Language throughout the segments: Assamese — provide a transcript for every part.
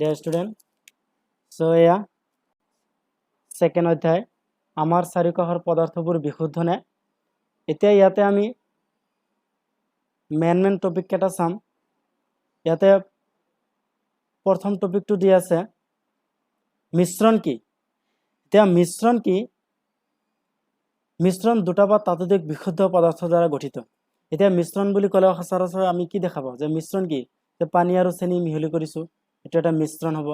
Dear student, so yeah, second অধ্যায় আমাৰ চাৰিকাষৰ পদাৰ্থবোৰ বিশুদ্ধ নে। এতিয়া ইয়াতে আমি মেইন টপিক কেইটা চাম। ইয়াতে প্ৰথম টপিকটো দি আছে মিশ্ৰণ কি। এতিয়া মিশ্ৰণ কি? মিশ্ৰণ দুটা বা তাতোধিক বিশুদ্ধ পদাৰ্থৰ দ্বাৰা গঠিত। এতিয়া মিশ্ৰণ বুলি ক'লে সচৰাচৰ আমি কি দেখা পাওঁ যে মিশ্ৰণ কি, যে পানী আৰু চেনি মিহলি কৰিছো, এইটো এটা মিশ্ৰণ হ'ব।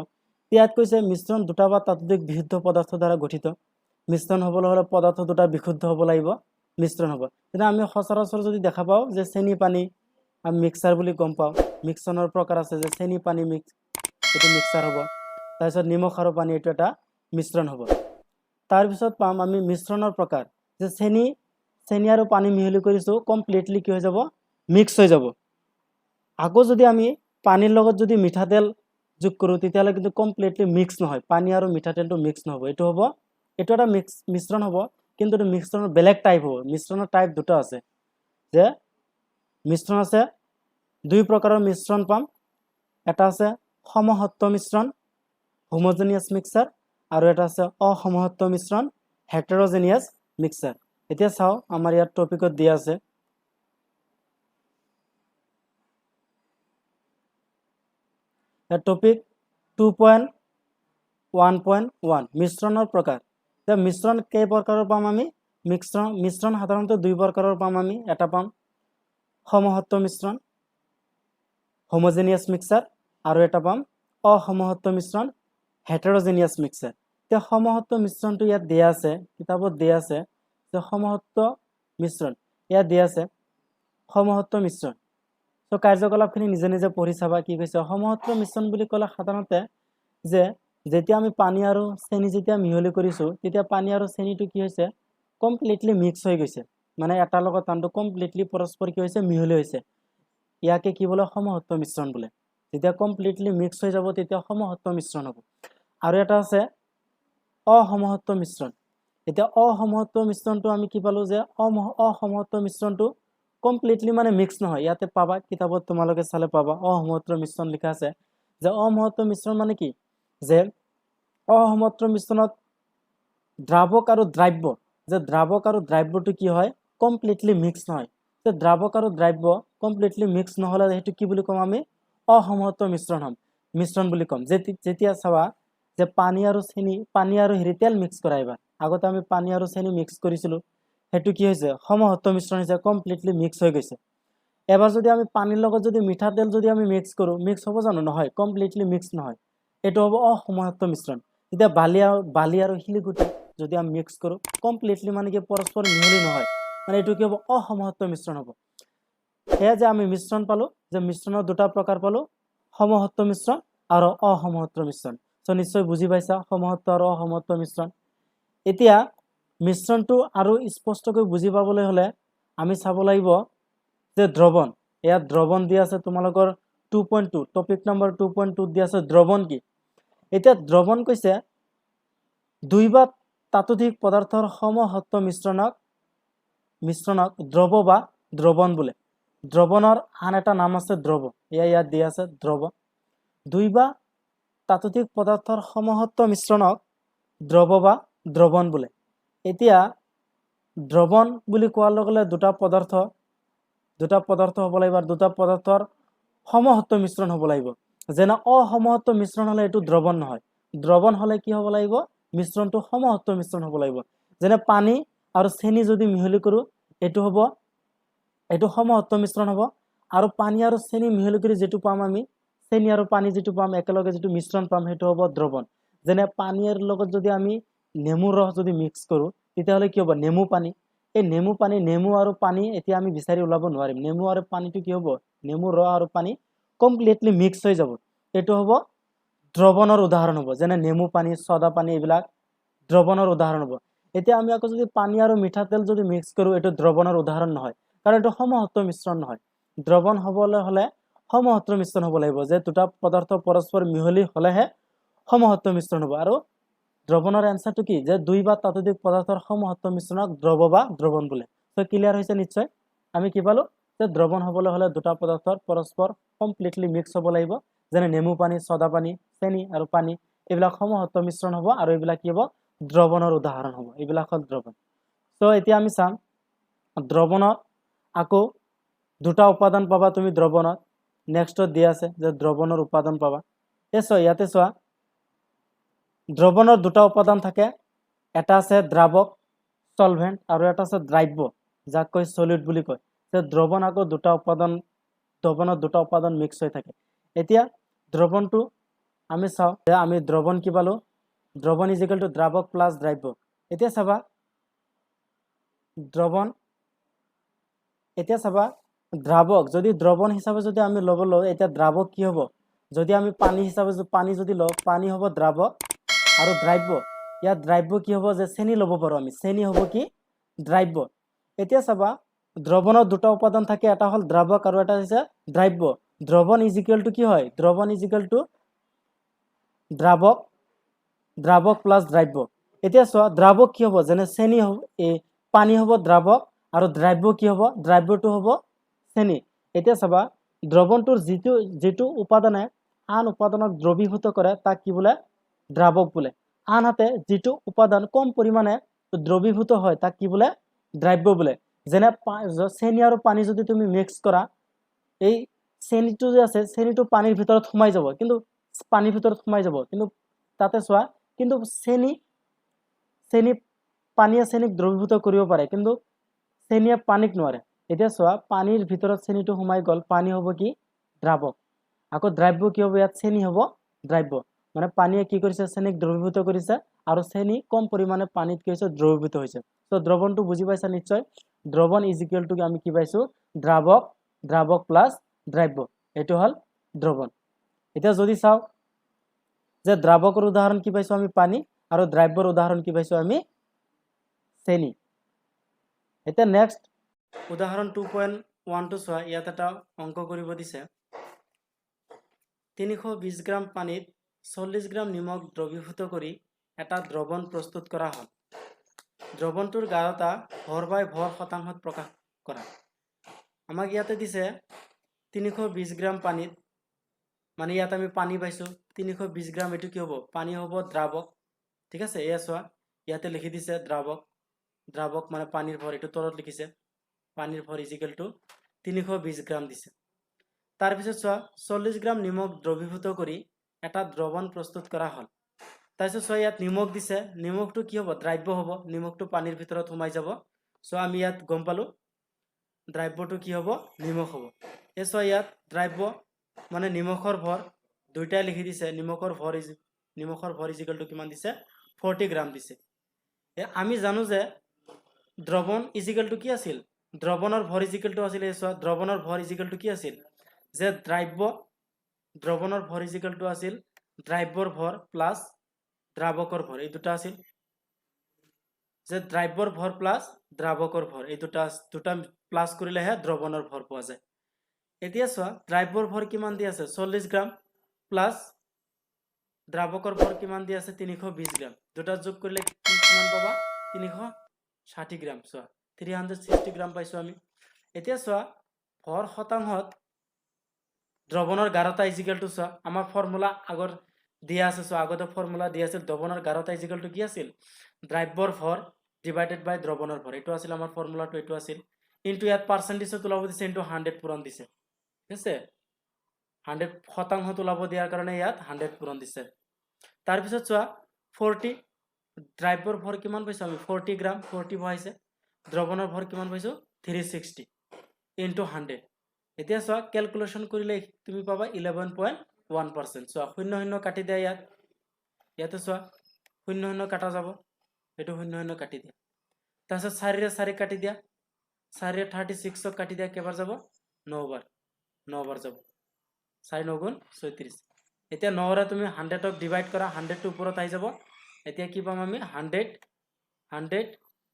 ইয়াত কৈছে মিশ্ৰণ দুটা বা তাতোধিক বিশুদ্ধ পদাৰ্থৰ দ্বাৰা গঠিত। মিশ্ৰণ হ'বলৈ হ'লে পদাৰ্থ দুটা বিশুদ্ধ হ'ব লাগিব, মিশ্ৰণ হ'ব। কিন্তু আমি সচৰাচৰ যদি দেখা পাওঁ যে চেনি পানী আমি মিক্সাৰ বুলি গম পাওঁ। মিশ্ৰণৰ প্ৰকাৰ আছে যে চেনি পানী মিক্স, এইটো মিক্সাৰ হ'ব। তাৰপিছত নিমখ আৰু পানী, এইটো এটা মিশ্ৰণ হ'ব। তাৰপিছত পাম আমি মিশ্ৰণৰ প্ৰকাৰ, যে চেনি আৰু পানী মিহলি কৰিছো, কমপ্লিটলি কি হৈ যাব, মিক্স হৈ যাব। আকৌ যদি আমি পানীৰ লগত যদি মিঠাতেল যোগ কৰোঁ তেতিয়াহ'লে কিন্তু কমপ্লিটলি মিক্স নহয়, পানী আৰু মিঠাতেলটো মিক্স নহ'ব। এইটো হ'ব, এইটো এটা মিশ্ৰণ হ'ব, কিন্তু এইটো মিশ্ৰণৰ বেলেগ টাইপ হ'ব। মিশ্ৰণৰ টাইপ দুটা আছে, যে মিশ্ৰণ আছে দুই প্ৰকাৰৰ মিশ্ৰণ পাম। এটা আছে সমসত্ব মিশ্ৰণ, হোমোজেনিয়াছ মিক্সাৰ, আৰু এটা আছে অসমসত্ব মিশ্ৰণ, হেটেৰোজেনিয়াছ মিক্সাৰ। এতিয়া চাওঁ, আমাৰ ইয়াত টপিকত দিয়া আছে টপিক 2.1.1 মিশ্ৰণৰ প্ৰকাৰ। মিশ্ৰণ কেই প্ৰকাৰৰ পাম আমি? মিশ্ৰণ সাধাৰণতে দুই প্ৰকাৰৰ পাম আমি। এটা পাম সমসত্ব মিশ্ৰণ, হোমোজেনিয়াছ মিক্সাৰ, আৰু এটা পাম অসমসত্ব মিশ্ৰণ, হেটেৰোজেনিয়াছ মিক্সাৰ। এতিয়া সমসত্ব মিশ্ৰণটো ইয়াত দিয়া আছে, কিতাপত দিয়া আছে যে সমসত্ব মিশ্ৰণ, ইয়াত দিয়া আছে সমসত্ব মিশ্ৰণ। তো কাৰ্যকলাপখিনি নিজে নিজে পঢ়ি চাবা কি কৈছে। সমসত্ব মিশ্ৰণ বুলি ক'লে সাধাৰণতে যে যেতিয়া আমি পানী আৰু চেনি যেতিয়া মিহলি কৰিছো, তেতিয়া পানী আৰু চেনিটো কি হৈছে, কমপ্লিটলি মিক্স হৈ গৈছে, মানে এটাৰ লগত আনটো কমপ্লিটলি পৰস্পৰ কি হৈছে, মিহলি হৈছে। ইয়াকে কি বোলে, সমসত্ব মিশ্ৰণ বোলে। যেতিয়া কমপ্লিটলি মিক্স হৈ যাব তেতিয়া সমসত্ব মিশ্ৰণ হ'ব। আৰু এটা আছে অসমসত্ব মিশ্ৰণ। এতিয়া অসমসত্ব মিশ্ৰণটো আমি কি পালো, যে অসমসত্ব মিশ্ৰণটো কমপ্লিটলি মানে মিক্স নহয়। ইয়াতে পাবা, কিতাপত তোমালোকে চালে পাবা অসমসত্ব মিশ্ৰণ লিখা আছে। যে অসমসত্ব মিশ্ৰণ মানে কি, যে অসমসত্ব মিশ্ৰণত দ্ৰাৱক আৰু দ্ৰাব্য, যে দ্ৰাৱক আৰু দ্ৰাব্যটো কি হয়, কমপ্লিটলি মিক্স নহয়। যে দ্ৰাৱক আৰু দ্ৰাব্য কমপ্লিটলি মিক্স নহ'লে সেইটো কি বুলি ক'ম আমি, অসমসত্ব মিশ্ৰণ বুলি ক'ম। যেতিয়া চাবা যে পানী আৰু তেল মিক্স কৰা, এইবাৰ আগতে আমি পানী আৰু চেনি মিক্স কৰিছিলো, সেইটো কি হৈছে, সমসত্ব মিশ্ৰণ হৈছে, কমপ্লিটলি মিক্স হৈ গৈছে। এবাৰ যদি আমি পানীৰ লগত যদি মিঠাতেল যদি আমি মিক্স কৰোঁ, মিক্স হ'ব জানো? নহয়, কমপ্লিটলি মিক্স নহয়, এইটো হ'ব অসমসত্ব মিশ্ৰণ। এতিয়া বালি আৰু শিলিগুটি যদি আমি মিক্স কৰোঁ, কমপ্লিটলি মানে কি পৰস্পৰ মিহলি নহয়, মানে এইটো কি হ'ব, অসমসত্ব মিশ্ৰণ হ'ব। সেয়া যে আমি মিশ্ৰণ পালো, যে মিশ্ৰণৰ দুটা প্ৰকাৰ পালো, সমসত্ব মিশ্ৰণ আৰু অসমসত্ব মিশ্ৰণ। তো নিশ্চয় বুজি পাইছা সমসত্ব আৰু অসমসত্ব মিশ্ৰণ। এতিয়া মিশ্ৰণটো আৰু স্পষ্টকৈ বুজি পাবলৈ হ'লে আমি চাব লাগিব যে দ্ৰৱণ। ইয়াত দ্ৰৱণ দিয়া আছে তোমালোকৰ 2.2, টপিক নম্বৰ 2.2 দিয়া আছে দ্ৰৱণ কি। এতিয়া দ্ৰৱণ কৈছে দুই বা তাতোধিক পদাৰ্থৰ সমসত্ব মিশ্ৰণক দ্ৰৱ বা দ্ৰৱণ বোলে। দ্ৰৱণৰ আন এটা নাম আছে দ্ৰৱ, ইয়াত দিয়া আছে দ্ৰৱ। দুই বা তাতোধিক পদাৰ্থৰ সমসত্ব মিশ্ৰণক দ্ৰৱ বা দ্ৰৱণ বোলে। এতিয়া দ্ৰৱণ বুলি কোৱাৰ লগে লগে দুটা পদাৰ্থ হ'ব লাগিব, আৰু দুটা পদাৰ্থৰ সমসত্ব মিশ্ৰণ হ'ব লাগিব। যেনে অসমসত্ব মিশ্ৰণ হ'লে এইটো দ্ৰৱণ নহয়। দ্ৰৱণ হ'লে কি হ'ব লাগিব, মিশ্ৰণটো সমসত্ব মিশ্ৰণ হ'ব লাগিব। যেনে পানী আৰু চেনি যদি মিহলি কৰোঁ, এইটো হ'ব, এইটো সমসত্ব মিশ্ৰণ হ'ব। আৰু পানী আৰু চেনি মিহলি কৰি যিটো পাম আমি, চেনি আৰু পানী যিটো পাম একেলগে যিটো মিশ্ৰণ পাম, সেইটো হ'ব দ্ৰৱণ। যেনে পানীৰ লগত যদি আমি নেমুৰ ৰস যদি মিক্স কৰোঁ, তেতিয়াহ'লে কি হ'ব, নেমু পানী। এই নেমু আৰু পানী এতিয়া আমি বিচাৰি ওলাব নোৱাৰিম। নেমু আৰু পানীটো কি হ'ব, নেমুৰ ৰস আৰু পানী কমপ্লিটলি মিক্স হৈ যাব, এইটো হ'ব দ্ৰৱণৰ উদাহৰণ হ'ব। যেনে নেমু পানী, ছটা পানী, এইবিলাক দ্ৰৱণৰ উদাহৰণ হ'ব। এতিয়া আমি আকৌ যদি পানী আৰু মিঠাতেল যদি মিক্স কৰোঁ, এইটো দ্ৰৱণৰ উদাহৰণ নহয়, কাৰণ এইটো সমসত্ব মিশ্ৰণ নহয়। দ্ৰৱণ হ'বলৈ হ'লে সমসত্ব মিশ্ৰণ হ'ব লাগিব, যে দুটা পদাৰ্থ পৰস্পৰ মিহলি হ'লেহে সমসত্ব মিশ্ৰণ হ'ব। আৰু দ্ৰৱণৰ এনচাৰটো কি, যে দুই বা তাতোধিক পদাৰ্থৰ সমসত্ব মিশ্ৰণক দ্ৰৱ বা দ্ৰৱণ বোলে। তো ক্লিয়াৰ হৈছে নিশ্চয়। আমি কি পালো, যে দ্ৰৱণ হ'বলৈ হ'লে দুটা পদাৰ্থৰ পৰস্পৰ কমপ্লিটলি মিক্স হ'ব লাগিব, যেনে নেমু পানী, ছদা পানী, চেনি আৰু পানী এইবিলাক সমহত্ব মিশ্ৰণ হ'ব আৰু এইবিলাক কি হ'ব দ্ৰৱণৰ উদাহৰণ হ'ব। এইবিলাক হ'ল দ্ৰৱণ। তো এতিয়া আমি চাম দ্ৰৱণত আকৌ দুটা উপাদান পাবা তুমি দ্ৰৱণত। নেক্সটত দিয়া আছে যে দ্ৰৱণৰ উপাদান পাবা। ইয়াতে চোৱা দ্ৰৱণৰ দুটা উপাদান থাকে, এটা আছে দ্ৰাৱক সলভেন্ট আৰু এটা আছে দ্ৰাব্য যাক কয় সলিড বুলি কয়। যে দ্ৰৱণ আকৌ দ্ৰৱণত দুটা উপাদান মিক্স হৈ থাকে। এতিয়া দ্ৰৱণটো আমি চাওঁ যে আমি দ্ৰৱণ কি পালো, দ্ৰৱণ ইজ ইকুৱেল টু দ্ৰাৱক প্লাছ দ্ৰাব্য। এতিয়া চাবা দ্ৰাৱক যদি দ্ৰৱণ হিচাপে যদি আমি ল'ব লওঁ, এতিয়া দ্ৰাৱক কি হ'ব, যদি আমি পানী হিচাপে পানী যদি লওঁ, পানী হ'ব দ্ৰাৱক আৰু দ্ৰাব্য। ইয়াত দ্ৰাব্য কি হ'ব, যে চেনি ল'ব পাৰোঁ আমি, চেনি হ'ব কি দ্ৰাব্য। এতিয়া চাবা দ্ৰৱণৰ দুটা উপাদান থাকে, এটা হ'ল দ্ৰাৱক আৰু এটা হৈছে দ্ৰাব্য। দ্ৰৱণ ইজ ইকুৱেল টু কি হয়, দ্ৰৱণ ইজ ইকুৱেল টু দ্ৰাৱক প্লাছ দ্ৰাব্য। এতিয়া চোৱা দ্ৰাৱক কি হ'ব, যেনে চেনি হ'ব, পানী হ'ব দ্ৰাৱক আৰু দ্ৰাব্য কি হ'ব, দ্ৰাব্যটো হ'ব চেনি। এতিয়া চাবা দ্ৰৱণটোৰ যিটো উপাদানে আন উপাদানক দ্ৰৱীভূত কৰে তাক কি বোলে, দ্ৰাৱক বোলে। আনহাতে যিটো উপাদান কম পৰিমাণে দ্ৰৱীভূত হয় তাক কি বোলে, দ্ৰাব্য বোলে। যেনে চেনি আৰু পানী যদি তুমি মিক্স কৰা, এই চেনিটো যে আছে চেনিটো পানীৰ ভিতৰত সোমাই যাব, কিন্তু তাতে চোৱা কিন্তু পানীয়ে চেনিক দ্ৰৱীভূত কৰিব পাৰে, কিন্তু চেনিয়ে পানীক নোৱাৰে। এতিয়া চোৱা পানীৰ ভিতৰত চেনিটো সোমাই গ'ল, পানী হ'ব কি দ্ৰাৱক, আকৌ দ্ৰাব্য কি হ'ব, ইয়াত চেনি হ'ব দ্ৰাব্য। মানে পানীয়ে কি কৰিছে, চেনিক দ্ৰৱীভূত কৰিছে আৰু চেনি কম পৰিমাণে পানীত কি হৈছে, দ্ৰৱীভূত হৈছে। তো দ্ৰৱণটো বুজি পাইছা নিশ্চয়। দ্ৰৱণ ইজ ইকুৱেল টু আমি কি পাইছো, দ্ৰাৱক প্লাছ দ্ৰাব্য, এইটো হ'ল দ্ৰৱণ। এতিয়া যদি চাওঁ যে দ্ৰাৱকৰ উদাহৰণ কি পাইছো আমি, পানী, আৰু দ্ৰাব্যৰ উদাহৰণ কি পাইছো আমি, চেনি। এতিয়া নেক্সট উদাহৰণ 2.1টো চোৱা, ইয়াত এটা অংক কৰিব দিছে। 320 গ্ৰাম পানীত 40 গ্ৰাম নিমখ দ্ৰৱীভূত কৰি এটা দ্ৰৱণ প্ৰস্তুত কৰা হ'ল। দ্ৰৱণটোৰ গাঢ়তা ভৰ বাই ভৰ শতাংশত প্ৰকাশ কৰা। আমাক ইয়াতে দিছে 320 গ্ৰাম পানীত, মানে ইয়াত আমি পানী পাইছো 320 গ্ৰাম, এইটো কি হ'ব, পানী হ'ব দ্ৰাৱক। ঠিক আছে, এয়া চোৱা ইয়াতে লিখি দিছে দ্ৰাৱক মানে পানীৰ ভৰ, এইটো তলত লিখিছে পানীৰ ভৰ ইজ ইকুৱেল টু 320 গ্ৰাম দিছে। তাৰপিছত চোৱা 40 গ্ৰাম নিমখ দ্ৰৱীভূত কৰি এটা দ্ৰৱণ প্ৰস্তুত কৰা হ'ল। তাৰপিছত চোৱা ইয়াত নিমখ দিছে, নিমখটো কি হ'ব, দ্ৰাব্য হ'ব, নিমখটো পানীৰ ভিতৰত সোমাই যাব। চোৱা আমি ইয়াত গম পালো দ্ৰাব্যটো কি হ'ব, নিমখ হ'ব। এই চোৱা ইয়াত দ্ৰাব্য মানে নিমখৰ ভৰ দুইটাই লিখি দিছে, নিমখৰ ভৰ ইজ ইকুৱেল টু কিমান দিছে, 40 গ্ৰাম দিছে। আমি জানো যে দ্ৰৱণ ইজ ইকুৱেল টু কি আছিল, দ্ৰৱণৰ ভৰ ইজ ইকুৱেল টু আছিল, দ্ৰৱণৰ ভৰ ইজ ইকুৱেল টু কি আছিল, যে দ্ৰৱণৰ ভৰ ইজ ইকুৱেল টু আছিল দ্ৰাব্যৰ ভৰ প্লাছ দ্ৰাৱকৰ ভৰ, এই দুটা আছিল। যে দ্ৰাব্যৰ ভৰ প্লাছ দ্ৰাৱকৰ ভৰ, এই দুটা প্লাছ কৰিলেহে দ্ৰৱণৰ ভৰ পোৱা যায়। এতিয়া চোৱা দ্ৰাব্যৰ ভৰ কিমান দি আছে, 40 গ্ৰাম প্লাছ দ্ৰাৱকৰ ভৰ কিমান দি আছে, 320 গ্ৰাম। দুটা যোগ কৰিলে কিমান পাবা, 360 গ্ৰাম। চোৱা 360 গ্ৰাম পাইছো আমি। এতিয়া চোৱা ভৰ শতাংশত দ্ৰৱণৰ গাঢ়তা ইজ ইকুৱেল টু, চোৱা আমাৰ ফৰ্মুলা আগৰ দিয়া আছে, চোৱা আগতে ফৰ্মুলা দিয়া আছিল, দ্ৰৱণৰ গাঢ়তা ইজ ইকুৱেল টু কি আছিল, দ্ৰাব্যৰ ভৰ ডিভাইডেড বাই দ্ৰৱণৰ ভৰ, এইটো আছিল আমাৰ ফৰ্মুলাটো, এইটো আছিল। কিন্তু ইয়াত পাৰ্চেণ্টেজত ওলাব দিছে, ইনটু 100 পূৰণ দিছে। ঠিক আছে, 100 শতাংশত ওলাব দিয়াৰ কাৰণে ইয়াত 100 পূৰণ দিছে। তাৰপিছত চোৱা 40 দ্ৰাব্যৰ ভৰ কিমান পাইছো আমি, 40 গ্ৰাম, 40 বহাইছে। দ্ৰৱণৰ ভৰ কিমান পাইছো, 360 ইনটু 100। এতিয়া চোৱা কেলকুলেশ্যন কৰিলে তুমি পাবা 11.1%। চোৱা 0 কাটি দিয়া, ইয়াতে চোৱা 0 কাটা যাব, এইটো 0 কাটি দিয়া। তাৰপিছত 4 4 কাটি দিয়া, 4 36 কাটি দিয়া, কেইবাৰ যাব, 9 বাৰ যাব, 4 9 গুণ 36। এতিয়া 9ৰে তুমি 100ক ডিভাইড কৰা, 100টো ওপৰত আহি যাব। এতিয়া কি পাম আমি, 100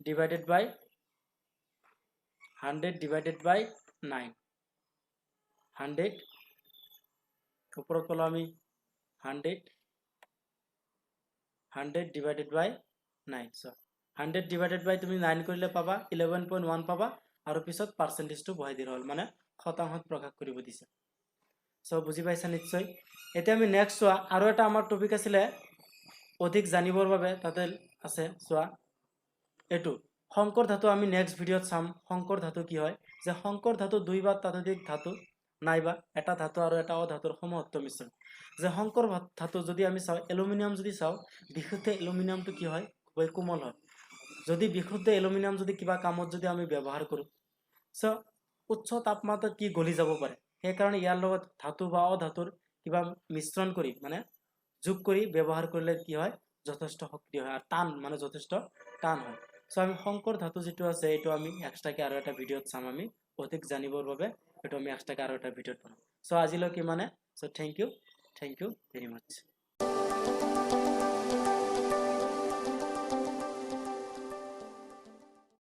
ডিভাইডেড বাই 9, 100 ওপৰত পালো আমি 100 ডিভাইডেড বাই 9। চ 100 ডিভাইডেড বাই তুমি 9 কৰিলে পাবা 11.1 পাবা, আৰু পিছত পাৰ্চেণ্টেজটো বহাই দিলে হ'ল, মানে শতাংশত প্ৰকাশ কৰিব দিছে। চ' বুজি পাইছা নিশ্চয়। এতিয়া আমি নেক্সট চোৱা আৰু এটা আমাৰ টপিক আছিলে অধিক জানিবৰ বাবে, তাতে আছে চোৱা এইটো সংকৰ ধাতু। আমি নেক্সট ভিডিঅ'ত চাম সংকৰ ধাতু কি হয়, যে সংকৰ ধাতু দুই বা ততোধিক ধাতু নাইবা এটা ধাতু আৰু এটা অধাতুৰ সমহত্ব মিশ্ৰণ। যে সংকৰ ধাতু যদি আমি চাওঁ, এলুমিনিয়াম যদি চাওঁ, বিশুদ্ধ এলুমিনিয়ামটো কি হয়, খুবেই কোমল হয়। যদি বিশুদ্ধ এলুমিনিয়াম যদি কিবা কামত যদি আমি ব্যৱহাৰ কৰোঁ, চ' উচ্চ তাপমাত্ৰাত কি গলি যাব পাৰে, সেইকাৰণে ইয়াৰ লগত ধাতু বা অধাতুৰ কিবা মিশ্ৰণ কৰি মানে যোগ কৰি ব্যৱহাৰ কৰিলে কি হয়, যথেষ্ট সক্ৰিয় হয় আৰু টান, মানে যথেষ্ট টান হয়। চ' আমি সংকৰ ধাতু যিটো আছে এইটো আমি এক্সট্ৰাকে আৰু এটা ভিডিঅ'ত চাম। আমি অধিক জানিবৰ বাবে এইটো আমি এক্সট্ৰাকে আৰু এটা ভিডিঅ'ত বনাম। চ' আজিলৈকে মানে, চ' থেংক ইউ ভেৰি মাছ।